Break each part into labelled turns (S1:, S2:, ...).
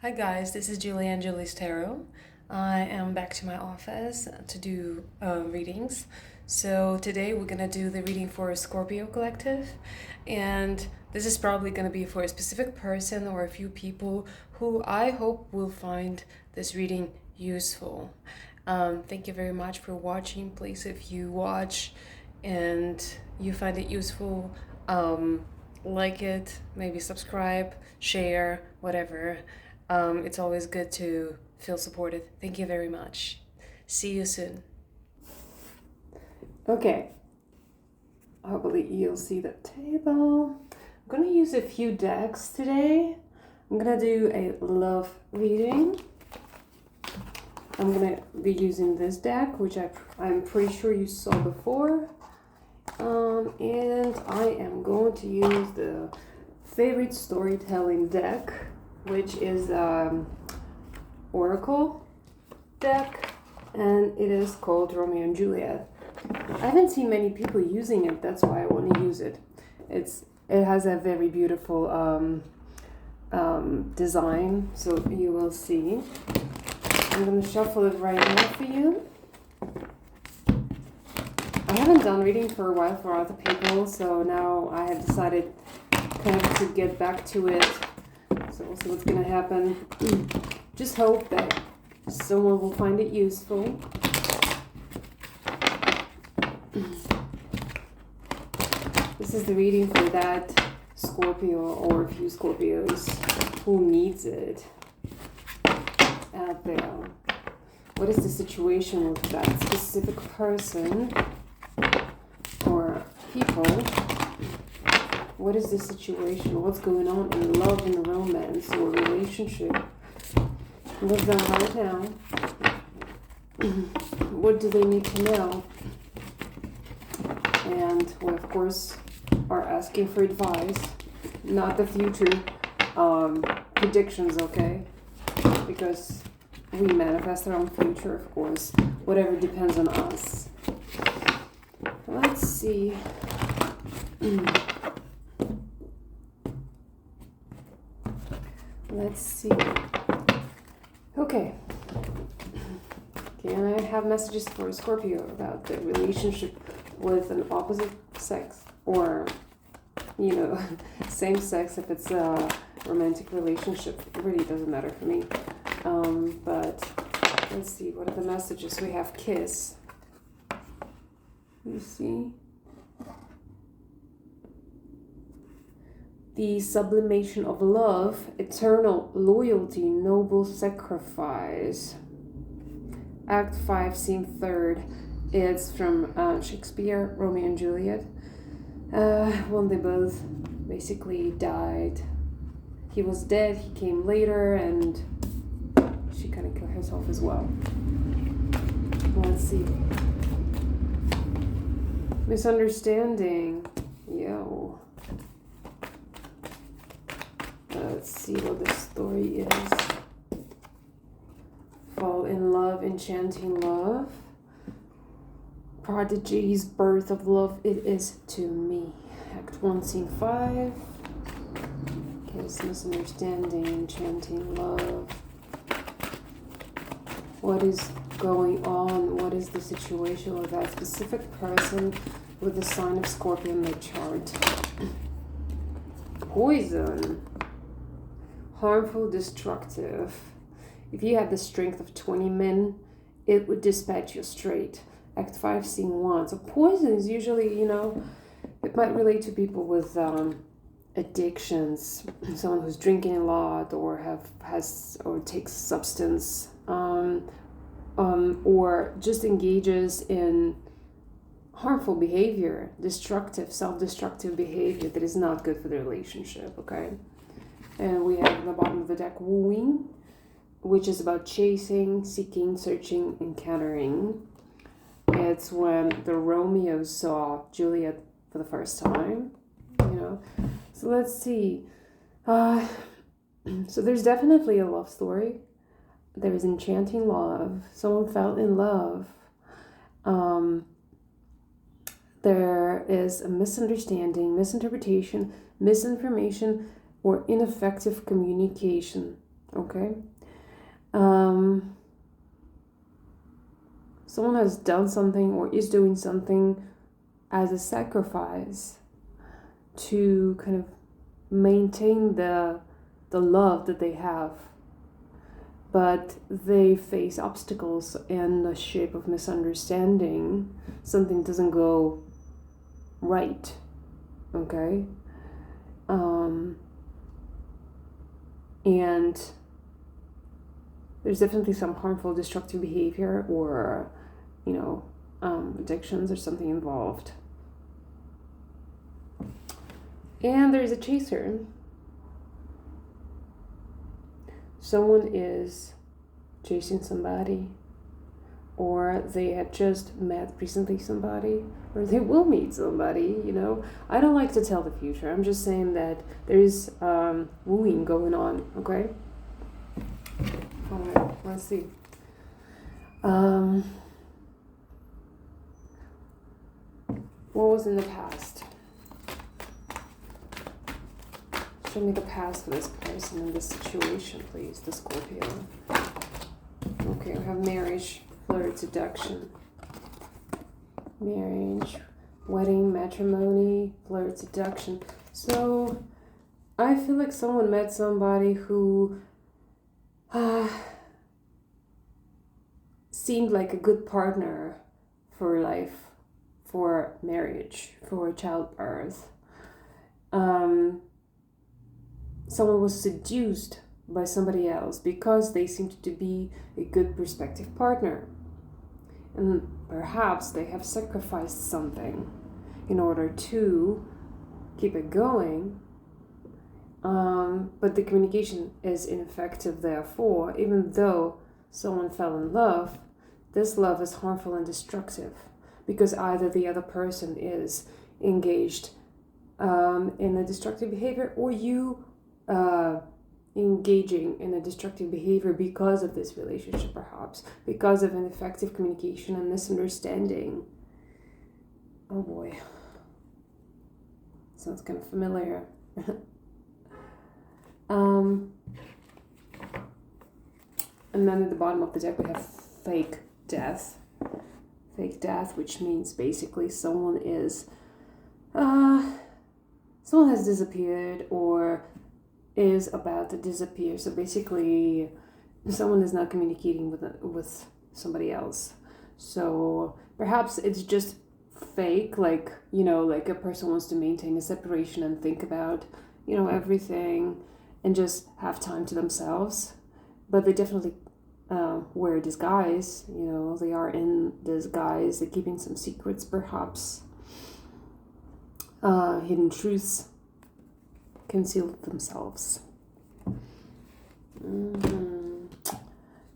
S1: Hi guys, this is Julie and Julie's Tarot. I am back to my office to do readings. So today we're gonna do the reading for a Scorpio collective, and this is probably gonna be for a specific person or a few people who I hope will find this reading useful. Thank you very much for watching. Please, if you watch and you find it useful, like it, maybe subscribe, share, whatever. It's always good to feel supported. Thank you very much. See you soon. Okay, hopefully you'll see the table. I'm gonna use a few decks today. I'm gonna do a love reading. I'm gonna be using this deck, which I'm pretty sure you saw before. And I am going to use the favorite storytelling deck, which is Oracle deck, and it is called Romeo and Juliet. I haven't seen many people using it, that's why I want to use it. It has a very beautiful design, so you will see. I'm going to shuffle it right now for you. I haven't done reading for a while for other people, so now I have decided kind of to get back to it. So we'll see what's going to happen. Just hope that someone will find it useful. This is the reading for that Scorpio or a few Scorpios who needs it out there. What is the situation with that specific person or people? What is the situation? What's going on in love and romance or relationship? What's done right now? What do they need to know? And we, of course, are asking for advice, not the future predictions, okay? Because we manifest our own future, of course. Whatever depends on us. Let's see. Let's see. Okay. Can I have messages for Scorpio about the relationship with an opposite sex or, same sex if it's a romantic relationship? It really doesn't matter for me. But let's see. What are the messages? We have kiss. You see? The sublimation of love, eternal loyalty, noble sacrifice. Act 5, Scene 3rd. It's from Shakespeare, Romeo and Juliet. When they both basically died. He was dead, he came later, and she kind of killed herself as well. Let's see. Misunderstanding. Yo. Let's see what the story is. Fall in love, enchanting love. Prodigy's birth of love, it is to me. Act 1, Scene 5. Kiss, misunderstanding, enchanting love. What is going on? What is the situation with that specific person with the sign of Scorpio in their chart? Poison. Harmful, destructive. If you had the strength of 20 men, it would dispatch you straight. Act 5, Scene 1. So poison is usually, it might relate to people with addictions. Someone who's drinking a lot or takes substance, or just engages in harmful behavior, destructive, self-destructive behavior that is not good for the relationship, okay? And we have at the bottom of the deck wooing, which is about chasing, seeking, searching, encountering. It's when the Romeo saw Juliet for the first time, So let's see. So there's definitely a love story. There is enchanting love. Someone fell in love. There is a misunderstanding, misinterpretation, misinformation, or ineffective communication. Okay. Someone has done something or is doing something as a sacrifice to kind of maintain the love that they have, but they face obstacles in the shape of misunderstanding. Something doesn't go right. Okay. And there's definitely some harmful, destructive behavior or, addictions or something involved. And there's a chaser. Someone is chasing somebody, or they have just met recently somebody, or they will meet somebody, I don't like to tell the future. I'm just saying that there is wooing going on, okay? All right, let's see. What was in the past? Show me the past for this person in this situation, please, the Scorpio. Okay, we have marriage, flirt, seduction. Marriage, wedding, matrimony, flirt, seduction. So, I feel like someone met somebody who seemed like a good partner for life, for marriage, for childbirth. Someone was seduced by somebody else because they seemed to be a good prospective partner. And perhaps they have sacrificed something in order to keep it going. But the communication is ineffective, therefore, even though someone fell in love, this love is harmful and destructive because either the other person is engaged in a destructive behavior, or you engaging in a destructive behavior because of this relationship, perhaps because of ineffective communication and misunderstanding. Oh boy, sounds kind of familiar. And then at the bottom of the deck we have fake death. Fake death, which means basically someone has disappeared or is about to disappear. So basically someone is not communicating with somebody else. So perhaps it's just fake, like a person wants to maintain a separation and think about everything and just have time to themselves, but they definitely wear a disguise. They are in disguise. They're keeping some secrets, perhaps hidden truths, concealed themselves.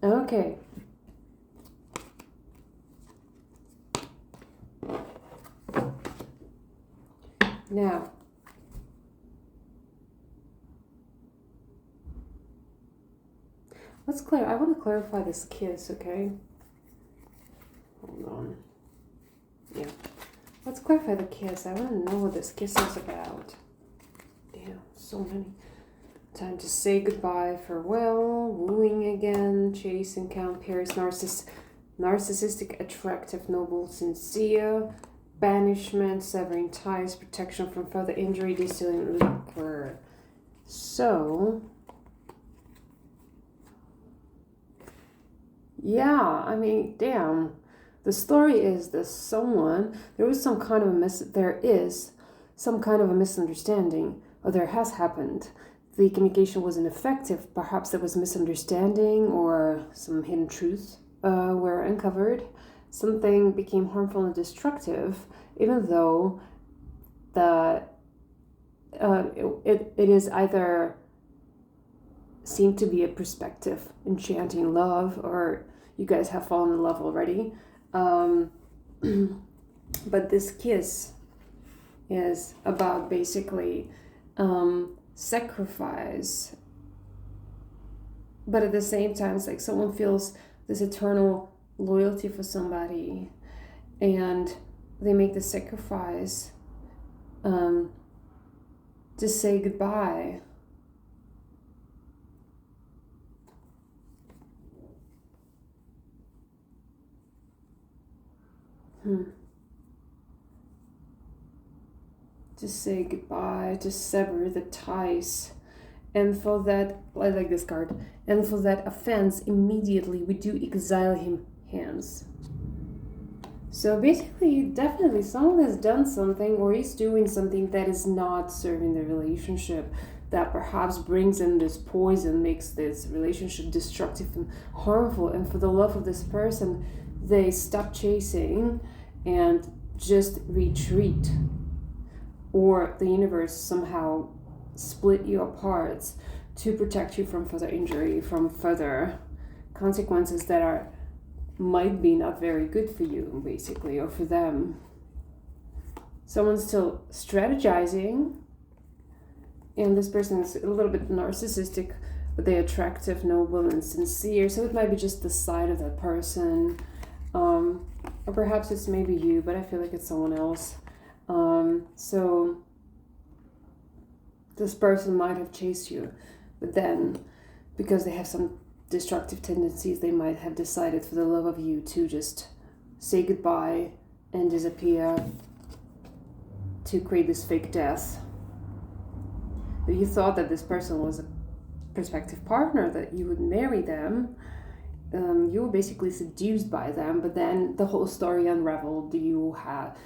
S1: Okay. Now, I want to clarify this kiss, okay? Hold on. Yeah. Let's clarify the kiss. I want to know what this kiss is about. Damn, so many. Time to say goodbye, farewell, wooing again, chase, encounter, pairs, narcissistic, attractive, noble, sincere, banishment, severing ties, protection from further injury, distilling liquor. So, yeah, I mean, damn. The story is that there is some kind of a misunderstanding, or there has happened. The communication was ineffective. Perhaps there was misunderstanding or some hidden truths were uncovered. Something became harmful and destructive, even though it is either seemed to be a prospective, enchanting love, or you guys have fallen in love already. But this kiss is about basically sacrifice, but at the same time it's like someone feels this eternal loyalty for somebody and they make the sacrifice to say goodbye. To say goodbye, to sever the ties. And for that, I like this card, and for that offense, immediately we do exile him hence. So basically, definitely someone has done something or is doing something that is not serving the relationship, that perhaps brings in this poison, makes this relationship destructive and harmful. And for the love of this person, they stop chasing and just retreat. Or the universe somehow split you apart to protect you from further injury, from further consequences that might be not very good for you, basically, or for them. Someone's still strategizing, and this person is a little bit narcissistic, but they're attractive, noble, and sincere. So it might be just the side of that person, or perhaps it's maybe you, but I feel like it's someone else. So this person might have chased you, but then because they have some destructive tendencies, they might have decided for the love of you to just say goodbye and disappear, to create this fake death. But you thought that this person was a prospective partner, that you would marry them. You were basically seduced by them, but then the whole story unraveled. You have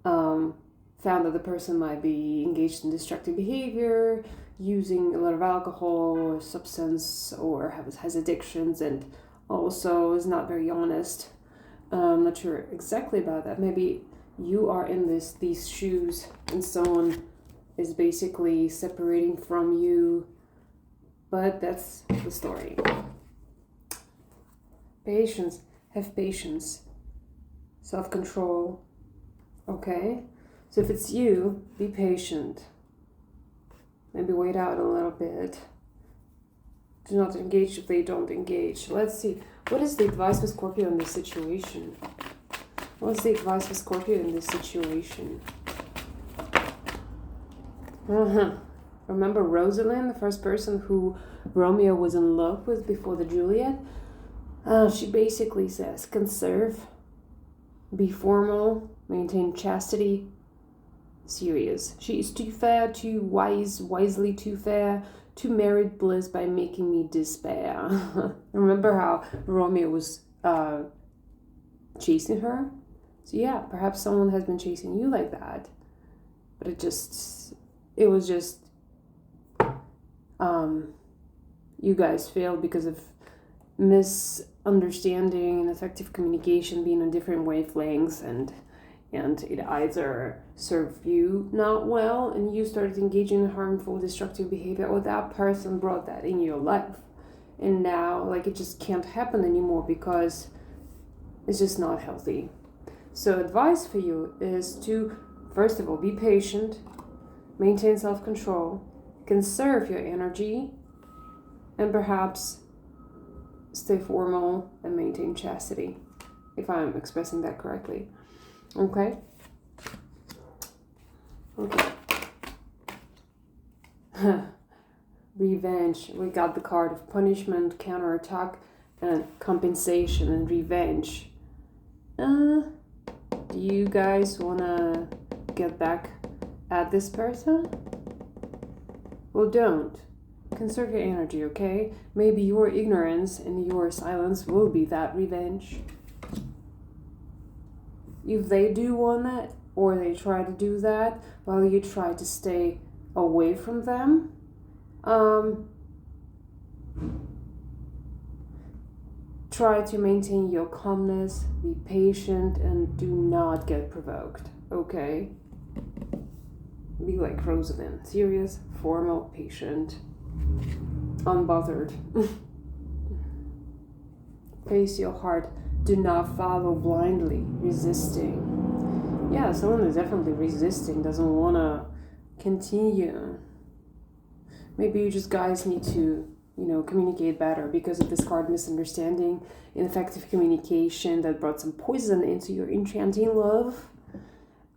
S1: found that the person might be engaged in destructive behavior, using a lot of alcohol or substance, or has addictions, and also is not very honest. I'm not sure exactly about that. Maybe you are in these shoes and someone is basically separating from you, but that's the story. Patience. Have patience. Self-control. Okay? So if it's you, be patient. Maybe wait out a little bit. Do not engage if they don't engage. Let's see. What is the advice for Scorpio in this situation? What's the advice for Scorpio in this situation? Remember Rosalind, the first person who Romeo was in love with before the Juliet? She basically says, conserve, be formal, maintain chastity, serious. She is too fair, too wise, wisely too fair, to merit bliss by making me despair. Remember how Romeo was chasing her? So yeah, perhaps someone has been chasing you like that. But it was just you guys failed because of misunderstanding and effective communication, being on different wavelengths, and it either served you not well and you started engaging in harmful, destructive behavior, or that person brought that in your life. And now, it just can't happen anymore because it's just not healthy. So advice for you is to, first of all, be patient, maintain self-control, conserve your energy, and perhaps stay formal and maintain chastity, if I'm expressing that correctly. Okay? Okay. Revenge. We got the card of punishment, counterattack, and compensation and revenge. Do you guys wanna get back at this person? Well, don't. Conserve your energy, okay? Maybe your ignorance and your silence will be that revenge. If they do want that, or they try to do that, while you try to stay away from them, try to maintain your calmness, be patient, and do not get provoked, okay? Be like Rosalind, serious, formal, patient, unbothered. Face your heart. Do not follow blindly, resisting. Yeah, someone is definitely resisting, doesn't want to continue. Maybe you just guys need to, communicate better because of this card, misunderstanding, ineffective communication that brought some poison into your enchanting love,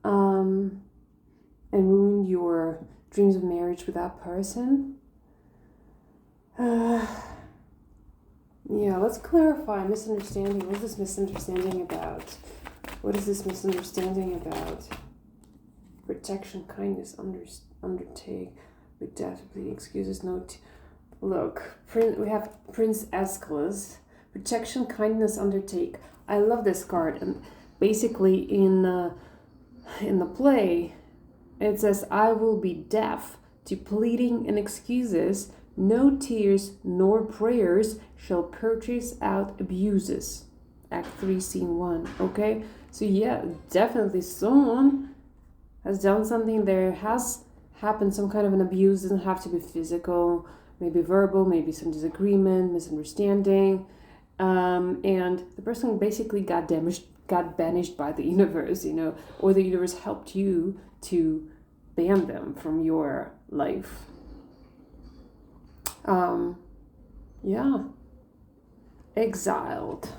S1: and ruined your dreams of marriage with that person. Yeah, let's clarify misunderstanding. What is this misunderstanding about? What is this misunderstanding about? Protection, kindness, undertake, with death, pleading excuses, look, we have Prince Aeschylus. Protection, kindness, undertake. I love this card, and basically in the play, it says, "I will be deaf to pleading and excuses. No tears nor prayers shall purchase out abuses." Act 3, Scene 1. Okay, so yeah, definitely someone has done something. There has happened some kind of an abuse. It doesn't have to be physical, maybe verbal, maybe some disagreement, misunderstanding, and the person basically got banished by the universe, or the universe helped you to ban them from your life. Yeah, exiled.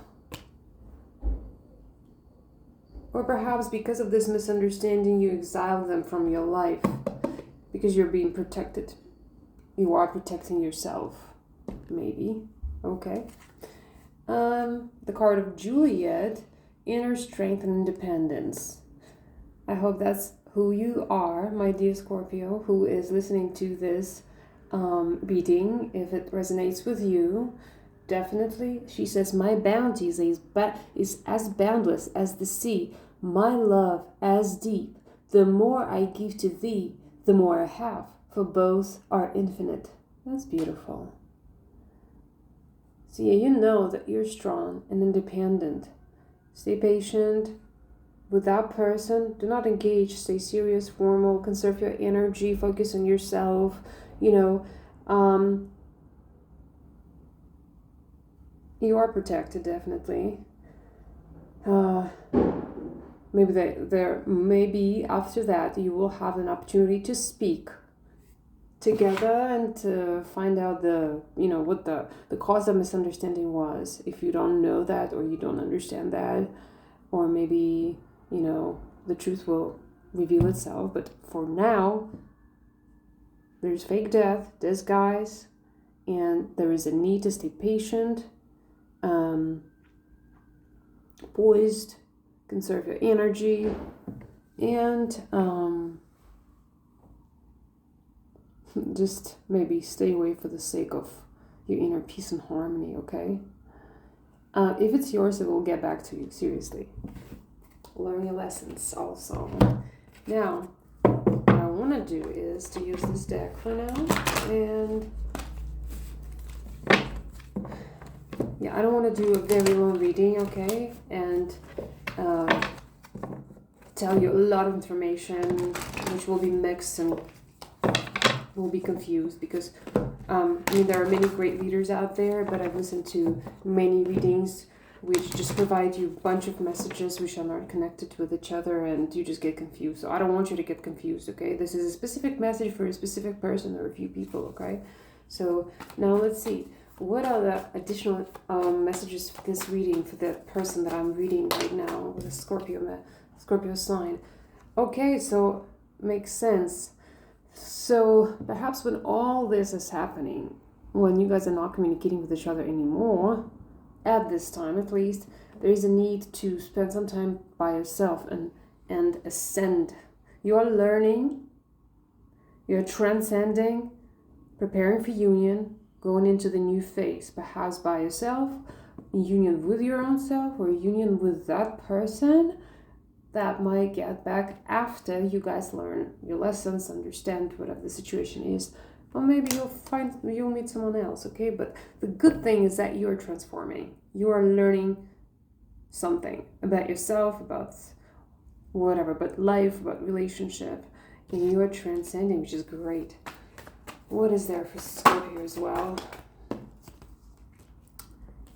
S1: Or perhaps because of this misunderstanding, you exile them from your life because you're being protected. You are protecting yourself, maybe. Okay. The card of Juliet, inner strength and independence. I hope that's who you are, my dear Scorpio, who is listening to this reading. If it resonates with you, definitely. She says, "My bounty is as boundless as the sea, my love as deep. The more I give to thee, the more I have, for both are infinite." That's beautiful. So yeah, you know that you're strong and independent. Stay patient with that person. Do not engage. Stay serious, formal. Conserve your energy. Focus on yourself. You are protected, definitely. Maybe after that you will have an opportunity to speak together and to find out what the cause of misunderstanding was. If you don't know that, or you don't understand that, or maybe the truth will reveal itself. But for now, there's fake death, disguise, and there is a need to stay patient, poised, conserve your energy, and just maybe stay away for the sake of your inner peace and harmony, okay? If it's yours, it will get back to you, seriously. Learn your lessons also. Now, what I want to do is to use this deck for now, and yeah, I don't want to do a very long reading, okay? And tell you a lot of information which will be mixed and will be confused, because there are many great readers out there, but I've listened to many readings which just provide you a bunch of messages which are not connected with each other, and you just get confused. So I don't want you to get confused, okay? This is a specific message for a specific person or a few people, okay? So now let's see. What are the additional messages for this reading for the person that I'm reading right now with a Scorpio sign? Okay, so makes sense. So perhaps when all this is happening, when you guys are not communicating with each other anymore, at this time at least, there is a need to spend some time by yourself and ascend. You are learning, you're transcending, preparing for union, going into the new phase, perhaps by yourself, union with your own self, or union with that person that might get back after you guys learn your lessons, understand whatever the situation is, or maybe you'll meet someone else, okay? But the good thing is that you're transforming. You are learning something about yourself, about whatever, about life, about relationship, and you are transcending, which is great. What is there for Scorpio as well?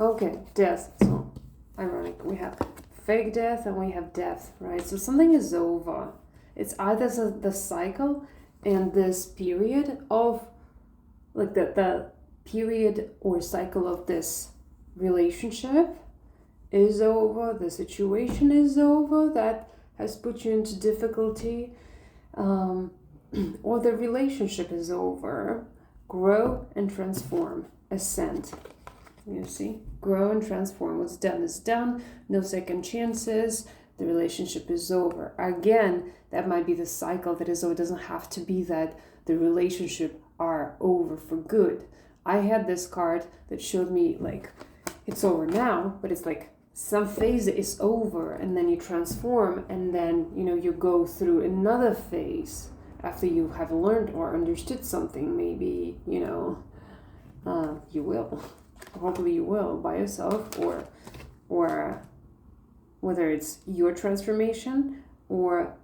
S1: Okay, death. So ironic. We have fake death and we have death, right? So something is over. It's either the cycle and this period of, like the period or cycle of this relationship is over, the situation is over that has put you into difficulty, or the relationship is over. Grow and transform, ascend. You see, grow and transform. What's done is done. No second chances. the relationship is over. Again, that might be the cycle that is over. It doesn't have to be that the relationship are over for good. I had this card that showed me like it's over now, but it's like some phase is over and then you transform and then you go through another phase after you have learned or understood something. Maybe you will, hopefully you will, by yourself, or whether it's your transformation or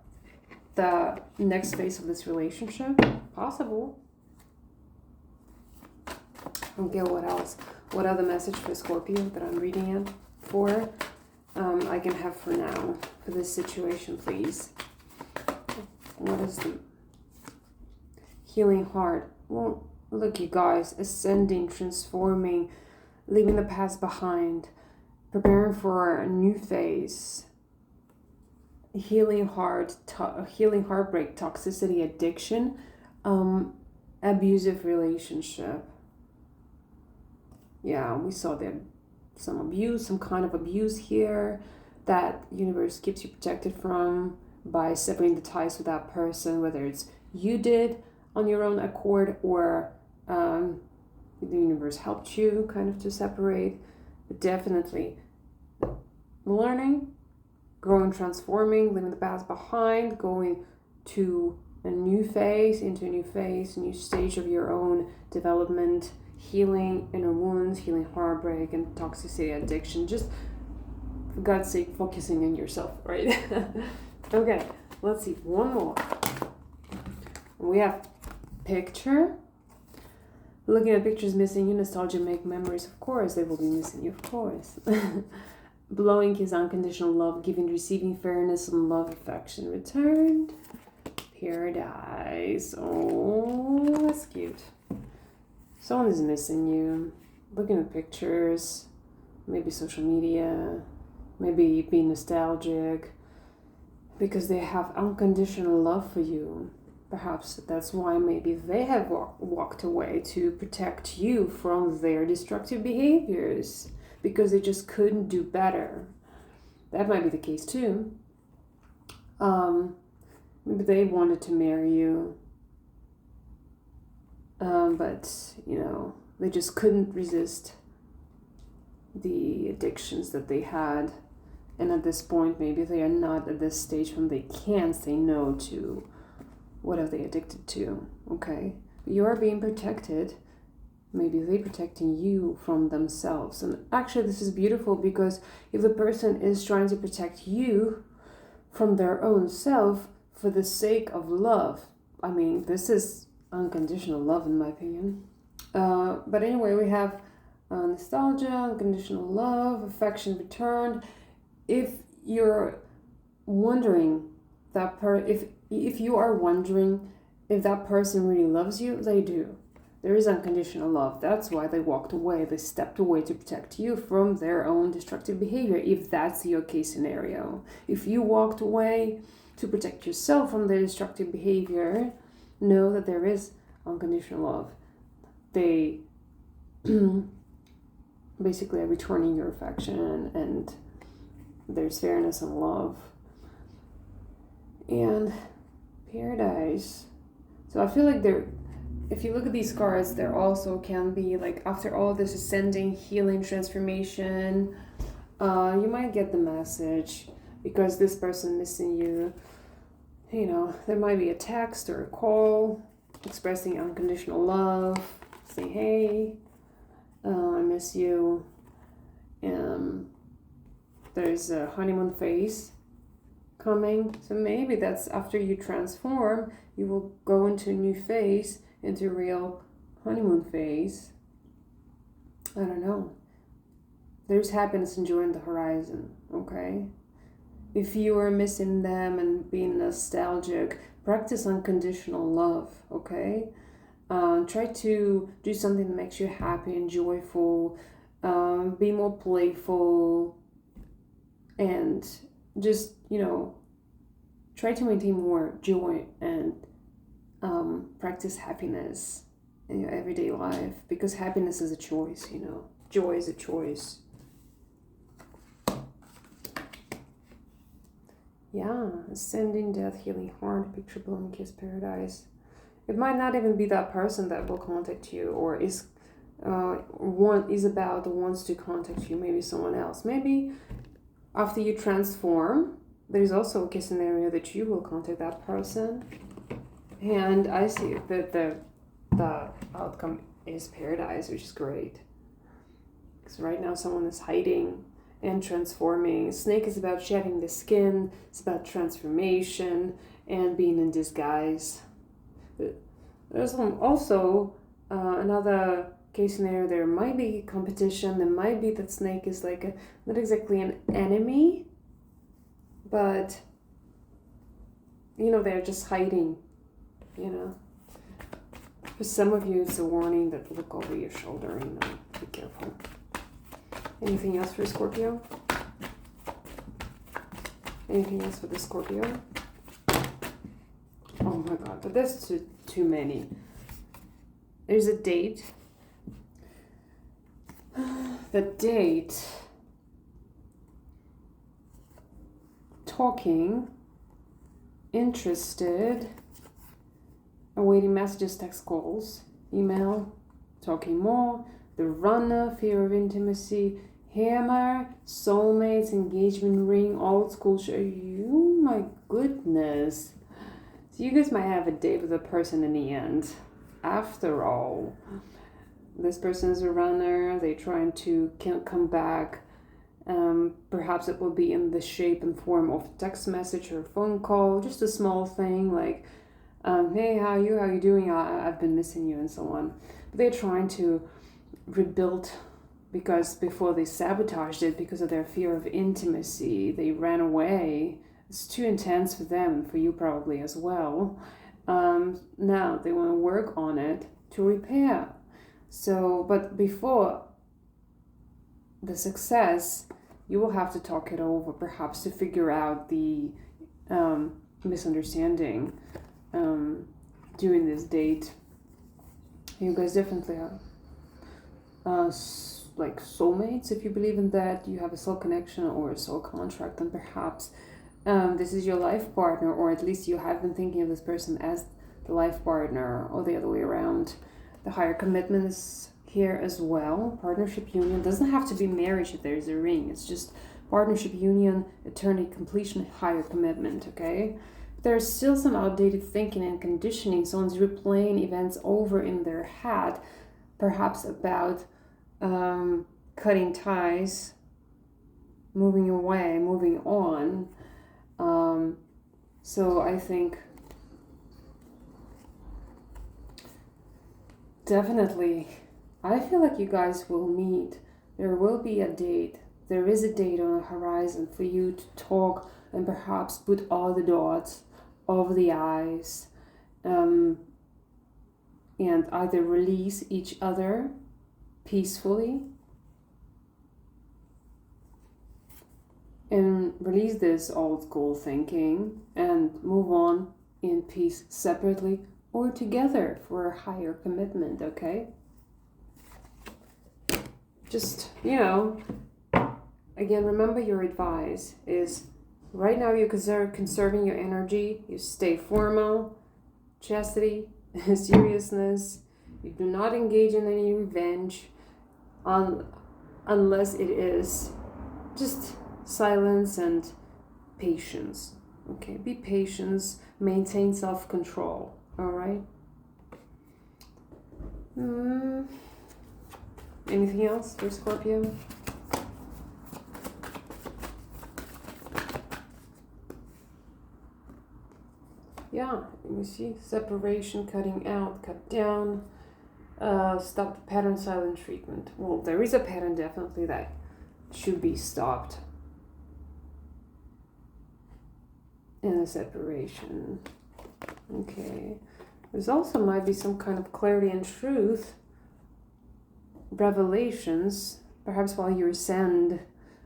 S1: the next phase of this relationship. Possible. Okay, what else? What other message for Scorpio that I'm reading it for? I can have for now, for this situation, please. What is the healing heart? Well, look, you guys, ascending, transforming, leaving the past behind, preparing for a new phase, healing heart, healing heartbreak, toxicity, addiction, abusive relationship. Yeah, we saw there some abuse, some kind of abuse here that universe keeps you protected from by severing the ties with that person, whether it's you did on your own accord or the universe helped you kind of to separate. But definitely learning, growing, transforming, leaving the past behind, going to a new phase, into a new phase, new stage of your own development, healing inner wounds, healing heartbreak and toxicity, addiction. Just for God's sake, focusing on yourself, right? Okay, let's see, one more. We have picture. Looking at pictures missing you, nostalgia make memories, of course, they will be missing you, of course. Blowing his unconditional love, giving, receiving, fairness and love, affection returned. Paradise. Oh, that's cute. Someone is missing you. Looking at pictures, maybe social media, maybe being nostalgic, because they have unconditional love for you. Perhaps that's why maybe they have walked away to protect you from their destructive behaviors, because they just couldn't do better. That might be the case too. Maybe they wanted to marry you, but they just couldn't resist the addictions that they had. And at this point, maybe they are not at this stage when they can say no to what are they addicted to, okay? You are being protected. Maybe they're protecting you from themselves. And actually, this is beautiful, because if the person is trying to protect you from their own self for the sake of love, I mean, this is unconditional love in my opinion. But anyway, we have nostalgia, unconditional love, affection returned. If you're wondering if you are wondering if that person really loves you, they do. There is unconditional love. That's why they walked away. They stepped away to protect you from their own destructive behavior, if that's your case scenario. If you walked away to protect yourself from their destructive behavior, know that there is unconditional love. They basically are returning your affection, and there's fairness and love. And paradise. So I feel like if you look at these cards, there also can be, like, after all this ascending, healing, transformation, you might get the message, because this person missing you, there might be a text or a call expressing unconditional love, saying, hey, I miss you. There's a honeymoon phase coming. So maybe that's after you transform, you will go into a new phase, into real honeymoon phase. I don't know. There's happiness enjoying the horizon, okay? If you are missing them and being nostalgic, practice unconditional love, okay? Try to do something that makes you happy and joyful. Be more playful, and just, try to maintain more joy and practice happiness in your everyday life, because happiness is a choice, Joy is a choice. Yeah, ascending, death, healing heart, picture bloom, kiss paradise. It might not even be that person that will contact you, or wants to contact you. Maybe someone else. Maybe after you transform, there's also a case scenario that you will contact that person. And I see that the outcome is paradise, which is great. Because right now someone is hiding and transforming. Snake is about shedding the skin. It's about transformation and being in disguise. There's also another case scenario. There might be competition. There might be that snake is like not exactly an enemy, but they're just hiding. For some of you, it's a warning that look over your shoulder. Be careful. Anything else for Scorpio? Anything else for the Scorpio? Oh my god, but that's too many. There's a date. The date. Talking. Interested. Awaiting messages, text calls, email, talking more, the runner, fear of intimacy, hammer, soulmates, engagement ring, old school show. You, my goodness. So you guys might have a date with a person in the end. After all, this person is a runner, they're trying to come back. Perhaps it will be in the shape and form of a text message or a phone call, just a small thing like, hey, how you doing? I've been missing you, and so on. But they're trying to rebuild, because before they sabotaged it because of their fear of intimacy. They ran away. It's too intense for them, and for you probably as well. Now they want to work on it to repair. So, but before the success, you will have to talk it over, perhaps to figure out the misunderstanding. During this date, you guys definitely are like soulmates. If you believe in that, you have a soul connection or a soul contract, and perhaps this is your life partner, or at least you have been thinking of this person as the life partner, or the other way around. The higher commitment is here as well. Partnership union doesn't have to be marriage if there's a ring. It's just partnership union, eternity, completion, higher commitment. Okay. There's still some outdated thinking and conditioning. Someone's replaying events over in their head, perhaps about cutting ties, moving away, moving on. So I think definitely, I feel like you guys will meet. There will be a date. There is a date on the horizon for you to talk and perhaps put all the dots over the I's, and either release each other peacefully and release this old school thinking and move on in peace separately or together for a higher commitment. Okay, just again, remember your advice is right now you're conserving your energy. You stay formal, chastity, seriousness. You do not engage in any revenge unless it is just silence and patience. Okay, be patient, maintain self-control. All right. Anything else for Scorpio? Yeah, you see, separation, cutting out, cut down, stop the pattern, silent treatment. Well, there is a pattern definitely that should be stopped in a separation. Okay. There's also might be some kind of clarity and truth, revelations, perhaps while you're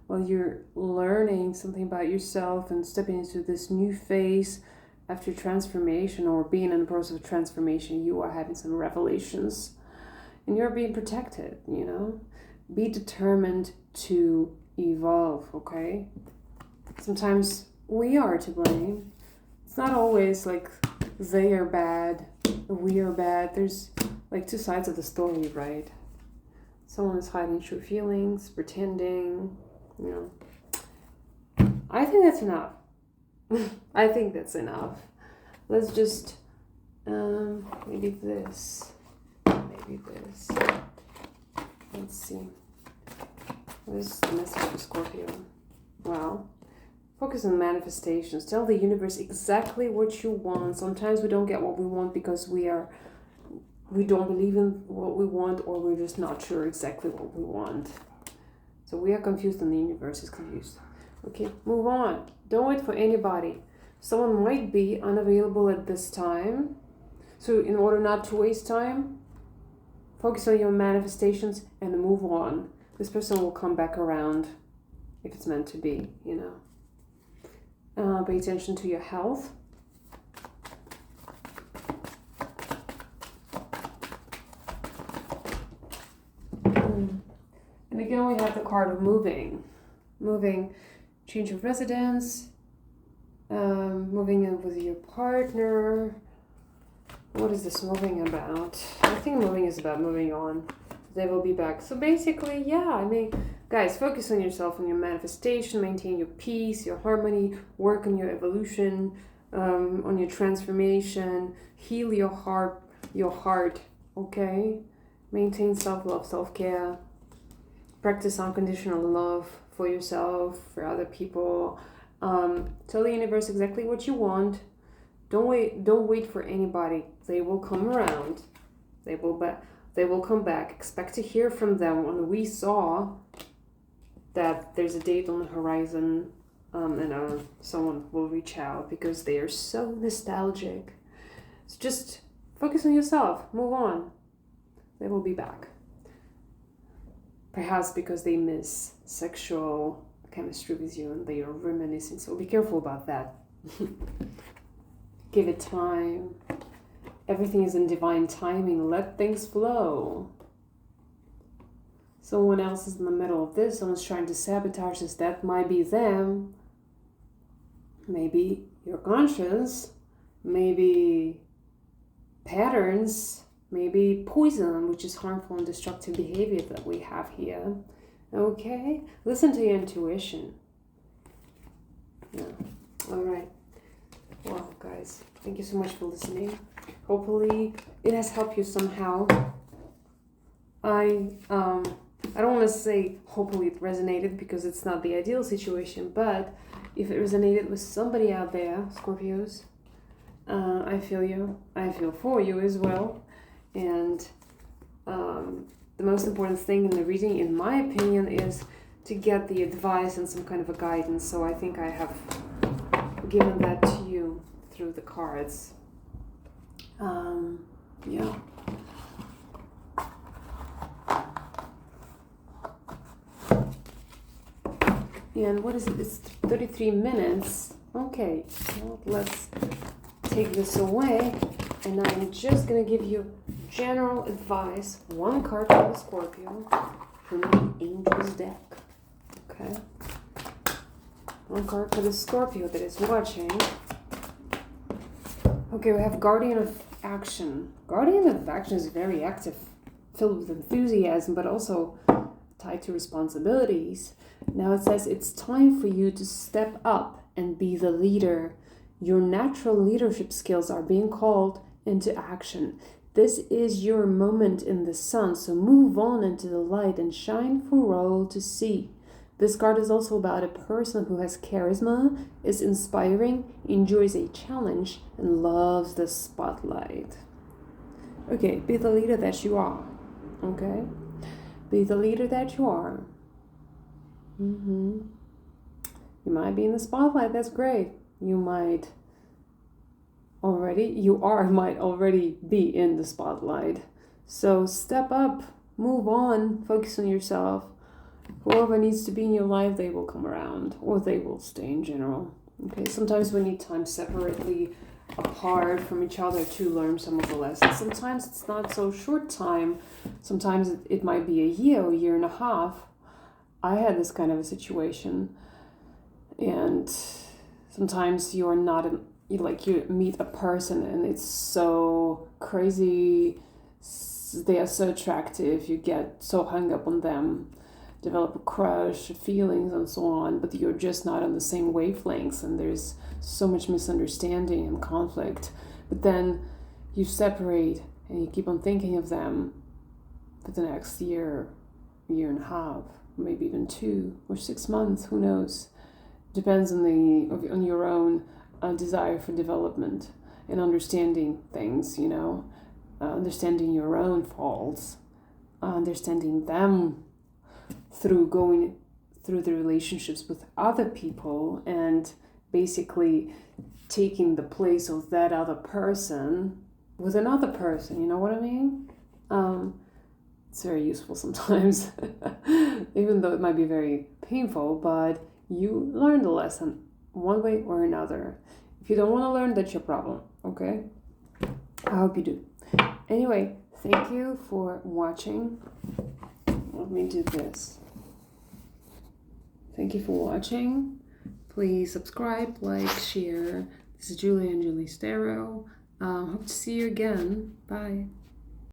S1: while you're learning something about yourself and stepping into this new phase after transformation, or being in the process of transformation, you are having some revelations and you're being protected, Be determined to evolve, okay? Sometimes we are to blame. It's not always like they are bad, we are bad. There's like two sides of the story, right? Someone is hiding true feelings, pretending, you know. I think that's enough. I think that's enough. Let's just, maybe this. Maybe this. Let's see. What is the message for Scorpio? Well, focus on manifestations. Tell the universe exactly what you want. Sometimes we don't get what we want because we don't believe in what we want, or we're just not sure exactly what we want. So we are confused and the universe is confused. Okay, move on. Don't wait for anybody. Someone might be unavailable at this time. So in order not to waste time, focus on your manifestations and move on. This person will come back around if it's meant to be, you know. Pay attention to your health. And again, we have the card of moving. Moving, change of residence, moving in with your partner. What is this moving about? I think moving is about moving on. They will be back. So basically, yeah, I mean, guys, focus on yourself, on your manifestation, maintain your peace, your harmony, work on your evolution, on your transformation, heal your heart, okay? Maintain self-love, self-care, practice unconditional love for yourself, for other people. Tell the universe exactly what you want. Don't wait for anybody. They will come around. They will come back. Expect to hear from them when we saw that there's a date on the horizon, and someone will reach out because they are so nostalgic. So just focus on yourself. Move on. They will be back. Perhaps because they miss sexual chemistry with you and they are reminiscing. So be careful about that. Give it time. Everything is in divine timing. Let things flow. Someone else is in the middle of this. Someone's trying to sabotage this. That might be them. Maybe your conscience. Maybe patterns. Maybe poison, which is harmful and destructive behavior that we have here. Okay? Listen to your intuition. Yeah. All right. Well, guys, thank you so much for listening. Hopefully it has helped you somehow. I don't want to say hopefully it resonated because it's not the ideal situation, but if it resonated with somebody out there, Scorpios, I feel you. I feel for you as well. And the most important thing in the reading, in my opinion, is to get the advice and some kind of a guidance. So I think I have given that to you through the cards. Yeah. And what is it? It's 33 minutes. Okay, well, let's take this away. And I'm just going to give you general advice. One card for the Scorpio from the Angels deck. Okay. One card for the Scorpio that is watching. Okay, we have Guardian of Action. Guardian of Action is very active, filled with enthusiasm, but also tied to responsibilities. Now it says it's time for you to step up and be the leader. Your natural leadership skills are being called into action. This is your moment in the sun, so move on into the light and shine for all to see. This card is also about a person who has charisma, is inspiring, enjoys a challenge, and loves the spotlight. Okay, be the leader that you are. Okay? Be the leader that you are. You might be in the spotlight, that's great. You might already be in the spotlight. So step up, move on, focus on yourself. Whoever needs to be in your life, they will come around, or they will stay in general. Okay, sometimes we need time separately apart from each other to learn some of the lessons. Sometimes it's not so short time. Sometimes it might be a year and a half. I had this kind of a situation, and Sometimes you're not like you meet a person and it's so crazy, they are so attractive, you get so hung up on them, develop a crush, feelings, and so on, but you're just not on the same wavelengths, and there's so much misunderstanding and conflict. But then you separate and you keep on thinking of them for the next year, year and a half, maybe even 2 or 6 months, who knows? Depends on your own desire for development and understanding things, understanding your own faults, understanding them through going through the relationships with other people, and basically taking the place of that other person with another person. You know what I mean? It's very useful sometimes, even though it might be very painful, but you learn the lesson one way or another. If you don't want to learn, that's your problem, okay? I hope you do. Anyway, thank you for watching. Let me do this. Thank you for watching. Please subscribe, like, share. This is Julie Angelis Tarot. Hope to see you again. Bye.